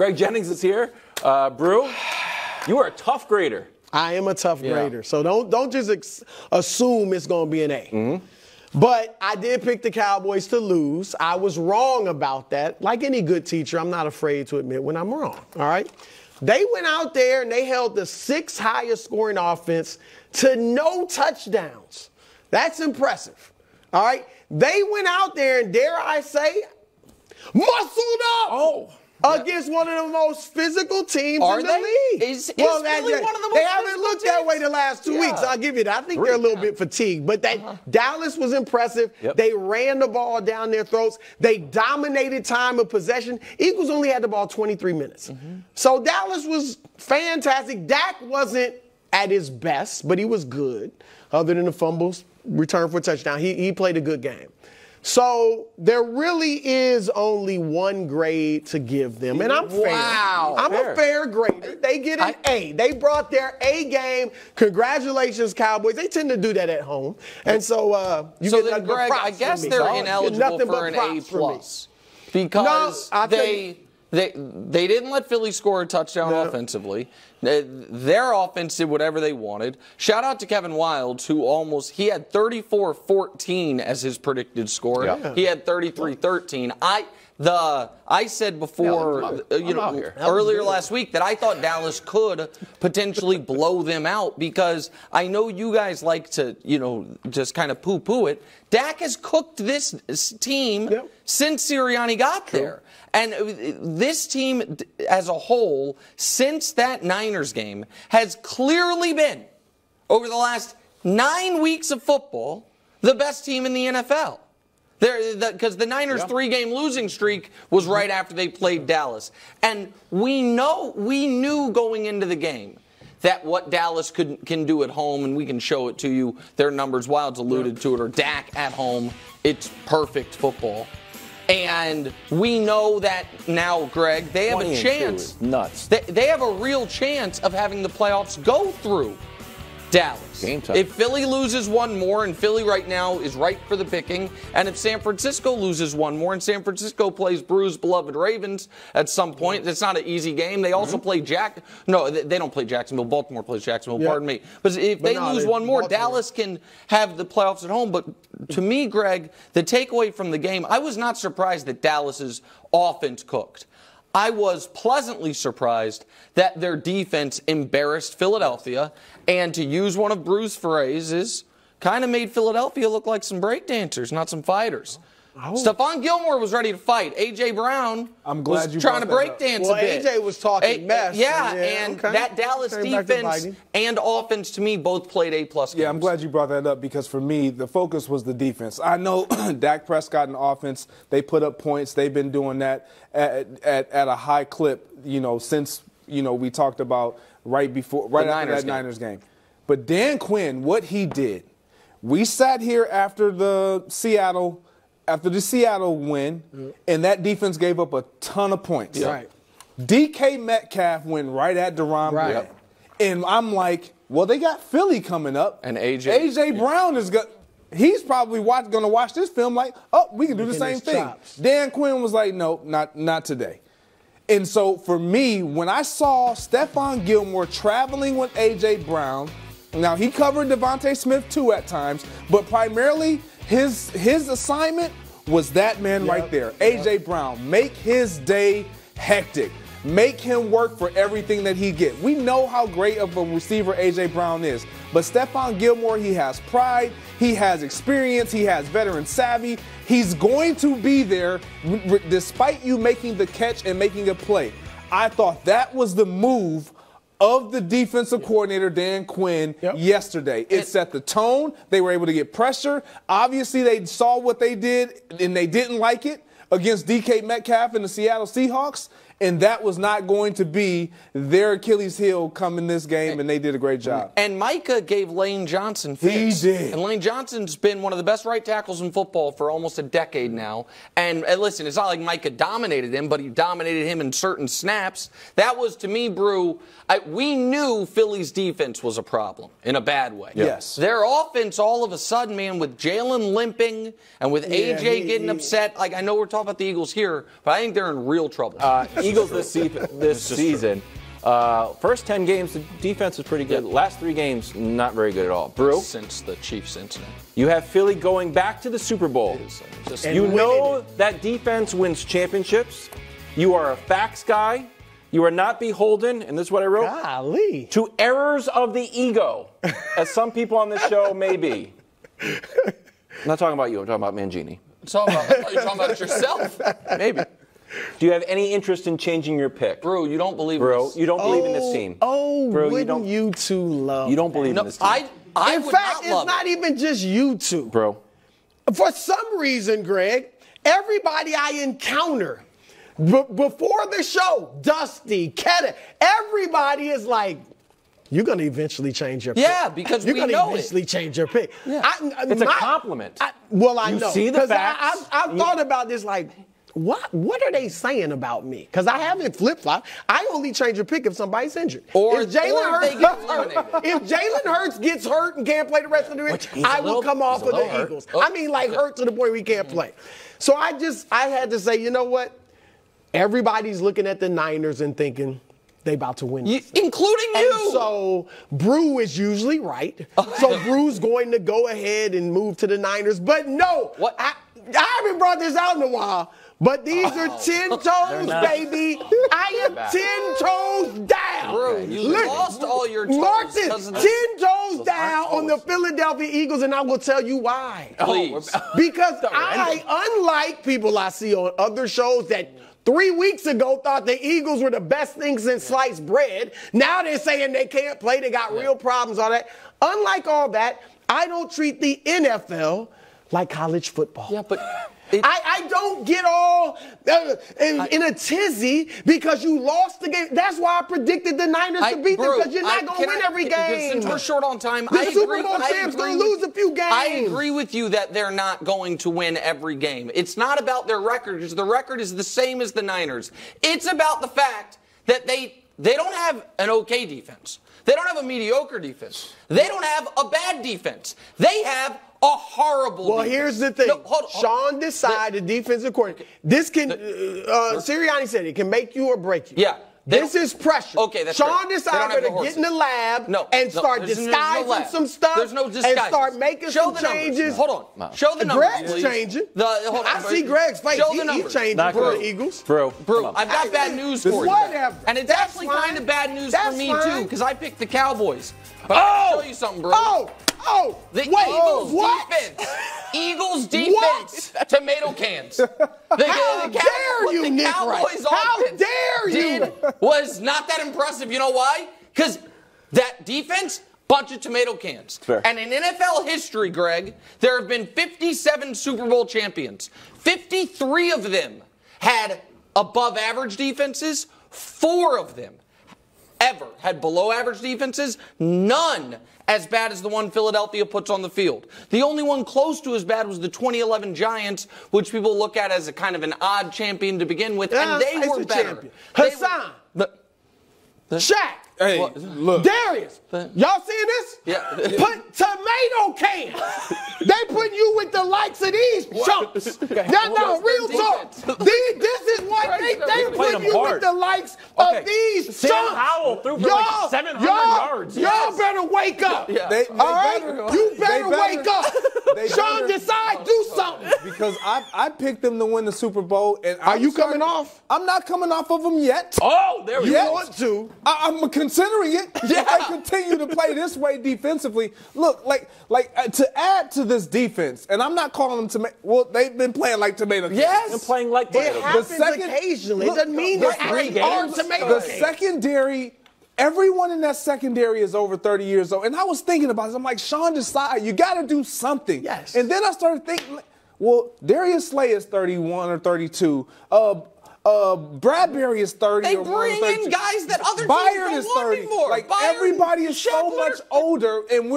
Greg Jennings is here. Brou, you are a tough grader. I am a tough grader. So don't just assume it's going to be an A. Mm-hmm. But I did pick the Cowboys to lose. I was wrong about that. Like any good teacher, I'm not afraid to admit when I'm wrong. All right? They went out there and they held the 6th highest scoring offense to no touchdowns. That's impressive. All right? They went out there and, dare I say, muscled up against one of the most physical teams in the league. Is really one of the most they haven't looked that way the last 2 weeks. I'll give you that. I think they're a little bit fatigued. But Dallas was impressive. Yep. They ran the ball down their throats. They dominated time of possession. Eagles only had the ball 23 minutes. Mm-hmm. So Dallas was fantastic. Dak wasn't at his best, but he was good. Other than the fumbles, return for a touchdown. He played a good game. So there really is only one grade to give them, and I'm fair. Wow. I'm a fair grader. They get an A. They brought their A game. Congratulations, Cowboys. They tend to do that at home. And so you get nothing but Greg, props I guess from me. they're ineligible for an A+. Because they didn't let Philly score a touchdown offensively. Their offense did whatever they wanted. Shout out to Kevin Wildes, who he had 34-14 as his predicted score. Yeah. He had 33-13. I said before, earlier last week that I thought Dallas could potentially blow them out because I know you guys like to, just kind of poo-poo it. Dak has cooked this team since Sirianni got there. And this team as a whole, since that Niners game, has clearly been, over the last 9 weeks of football, the best team in the NFL. Because the Niners' 3-game losing streak was right after they played Dallas. And we knew going into the game that what Dallas can do at home, and we can show it to you. Their numbers, Wildes alluded to it, or Dak at home. It's perfect football. And we know that now, Greg, they have a chance. Nuts. They have a real chance of having the playoffs go through Dallas. Game time. If Philly loses one more, and Philly right now is ripe for the picking, and if San Francisco loses one more, and San Francisco plays Brou's beloved Ravens at some point, it's not an easy game. They also play they don't play Jacksonville. Baltimore plays Jacksonville, pardon me. But if they lose one more, Dallas can have the playoffs at home. But to me, Greg, the takeaway from the game, I was not surprised that Dallas's offense cooked. I was pleasantly surprised that their defense embarrassed Philadelphia, and to use one of Brou's phrases, kind of made Philadelphia look like some breakdancers, not some fighters. Stephon Gilmore was ready to fight. A.J. Brown was trying to breakdance a bit. A.J. was talking mess. That Dallas defense and offense, to me, both played A+ games. Yeah, I'm glad you brought that up because, for me, the focus was the defense. I know Dak Prescott and offense, they put up points. They've been doing that at a high clip, since, we talked about right after that Niners game. But Dan Quinn, what he did, we sat here after the Seattle win, and that defense gave up a ton of points. Yeah. Right. DK Metcalf went right at Deron Bland. And I'm like, well, they got Philly coming up. And A.J. Brown he's probably going to watch this film like, we can do the same thing. Chops. Dan Quinn was like, no, not today. And so for me, when I saw Stephon Gilmore traveling with A.J. Brown, now he covered Devontae Smith too at times, but primarily his assignment was that man right there, A.J. Brown. Make his day hectic. Make him work for everything that he gets. We know how great of a receiver A.J. Brown is, but Stephon Gilmore, he has pride, he has experience, he has veteran savvy. He's going to be there despite you making the catch and making a play. I thought that was the move of the defensive coordinator, Dan Quinn, yesterday. It set the tone. They were able to get pressure. Obviously, they saw what they did, and they didn't like it against DK Metcalf and the Seattle Seahawks. And that was not going to be their Achilles heel coming this game, and they did a great job. And Micah gave Lane Johnson fits. He did. And Lane Johnson's been one of the best right tackles in football for almost a decade now. And listen, it's not like Micah dominated him, but he dominated him in certain snaps. That was, to me, Brou, we knew Philly's defense was a problem in a bad way. Yes. Their offense, all of a sudden, man, with Jalen limping and with A.J. getting upset, like I know we're talking about the Eagles here, but I think they're in real trouble. Eagles this season. First 10 games, the defense is pretty good. Last 3 games, not very good at all. Brou? Since the Chiefs incident. You have Philly going back to the Super Bowl. You know that defense wins championships. You are a facts guy. You are not beholden, and this is what I wrote, to errors of the ego, as some people on this show may be. I'm not talking about you. I'm talking about Mangini. You're talking about yourself. Maybe. Do you have any interest in changing your pick? Brou, you don't believe Brou, you don't believe in this team. Brou, wouldn't you two love You don't believe in this team. In fact, it's not even just you two. Brou. For some reason, Greg, everybody I encounter before the show, Dusty, Keta, everybody is like, you're going to eventually change your pick. Yeah, because you're we going to know eventually change your pick. Yeah. It's a compliment. I know. You see the facts. I've thought about this like, what are they saying about me? Because I haven't flip-flopped. I only change a pick if somebody's injured. If Jalen Hurts gets hurt and can't play the rest of the year, I will come off of the Eagles. I mean, like hurt to the point we can't play. So I had to say, you know what? Everybody's looking at the Niners and thinking they about to win. Including you. And so Brou is usually right. So Brou's going to go ahead and move to the Niners. But no, I haven't brought this out in a while. But these are 10 toes, baby. I am 10 toes down. Brou, you lost all your toes. Mark this, 10 toes down on the Philadelphia Eagles, and I will tell you why. Please. Because unlike people I see on other shows that 3 weeks ago thought the Eagles were the best thing since sliced bread, now they're saying they can't play, they got real problems, all that. Unlike all that, I don't treat the NFL like college football. Yeah, but I don't get all in a tizzy because you lost the game. That's why I predicted the Niners to beat them, because you're not going to win every game. Since we're short on time, the Super Bowl champs going to lose a few games. I agree with you that they're not going to win every game. It's not about their record, because the record is the same as the Niners. It's about the fact that they don't have an okay defense. They don't have a mediocre defense. They don't have a bad defense. They have a horrible defense. Here's the thing. Sean Desai, the defensive coordinator. This can, Sirianni said it can make you or break you. Yeah. This is pressure. Okay, that's Sean Desai better get in the lab and start disguising some stuff. There's no disguise. And start making some changes. Hold on. Show the numbers, Greg's please. changing. I see Greg's face. He's changing for the Eagles. Brou, I've got bad news for you. Whatever. And it's actually kind of bad news for me, too, because I picked the Cowboys. I'll show you something, Brou. The Eagles defense, tomato cans. How dare you, Nick Wright? How dare you? Was not that impressive. You know why? Because that defense, bunch of tomato cans. And in NFL history, Greg, there have been 57 Super Bowl champions. 53 of them had above average defenses. 4 of them ever had below average defenses. None as bad as the one Philadelphia puts on the field. The only one close to as bad was the 2011 Giants, which people look at as a kind of an odd champion to begin with, and they were better. Hassan. Shaq. Hey, look. Darius. Y'all seeing this? Yeah. Put tomato cans. They put you with the likes of these chumps. No, real talk. This is what they put you with the likes of these chumps. Sam Howell threw for like 700 yards. Y'all better wake up. Yeah. All right? You better wake up. Sean Desai, do something. Because I picked them to win the Super Bowl. And are you coming off? I'm not coming off of them yet. Oh, there we go. You want to. I'm considering it. If they continue to play this way defensively. Look, to add to this defense, and I'm not calling them tomato. Well, they've been playing like tomato cans. Yes. And playing like tomato cans. It happens occasionally. It doesn't mean they're tomato cans. The secondary, everyone in that secondary is over 30 years old. And I was thinking about this. I'm like, Sean Desai, you got to do something. Yes. And then I started thinking, well, Darius Slay is 31 or 32. Bradbury is 30. They bring in guys that other Byron teams is don't 30. want anymore. Like Byron, everybody is so much older, and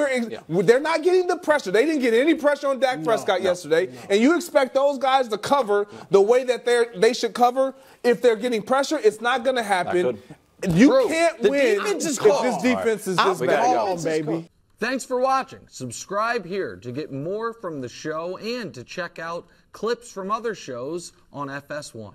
they're not getting the pressure. They didn't get any pressure on Dak Prescott yesterday, and you expect those guys to cover the way that they should cover. If they're getting pressure, it's not going to happen. You can't win if this defense is this bad, baby. Thanks for watching. Subscribe here to get more from the show and to check out clips from other shows on FS1.